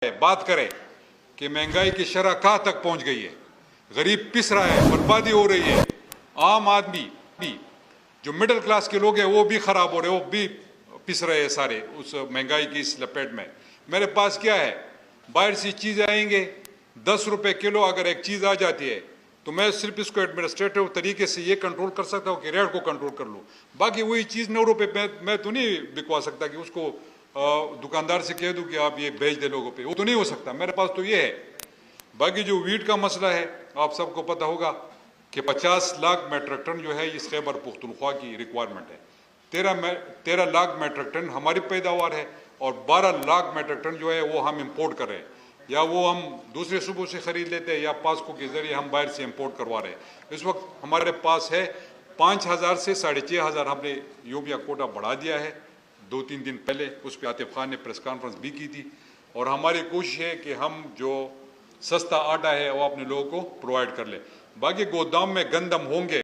बात करें कि महंगाई की शरह कहाँ तक पहुँच गई है, गरीब पिस रहा है, बर्बादी हो रही है, आम आदमी भी जो मिडिल क्लास के लोग हैं वो भी ख़राब हो रहे हैं, वो भी पिस रहे हैं सारे उस महंगाई की इस लपेट में। मेरे पास क्या है, बाहर से चीज़ें आएंगे, 10 रुपये किलो अगर एक चीज़ आ जाती है तो मैं सिर्फ इसको एडमिनिस्ट्रेटिव तरीके से ये कंट्रोल कर सकता हूँ कि रेट को कंट्रोल कर लूँ। बाकी वही चीज़ 9 रुपये मैं तो नहीं बिकवा सकता कि उसको दुकानदार से कह दूं कि आप ये भेज दे लोगों पे, वो तो नहीं हो सकता। मेरे पास तो ये है। बाकी जो वीट का मसला है, आप सबको पता होगा कि 50 लाख मेट्रिक टन जो है इस खैबर पुख्तनख्वा की रिक्वायरमेंट है। 13 लाख मेट्रिक टन हमारी पैदावार है और 12 लाख मेट्रिक टन जो है वो हम इंपोर्ट कर रहे हैं, या वो हम दूसरे सूबों से ख़रीद लेते हैं या पास्को के ज़रिए हम बाहर से इंपोर्ट करवा रहे हैं। इस वक्त हमारे पास है 5,000 से 6,500 हमने यूरिया कोटा बढ़ा दिया है 2-3 दिन पहले। उस पर आतिफ खान ने प्रेस कॉन्फ्रेंस भी की थी और हमारी कोशिश है कि हम जो सस्ता आटा है वो अपने लोगों को प्रोवाइड कर ले। बाकी गोदाम में गंदम होंगे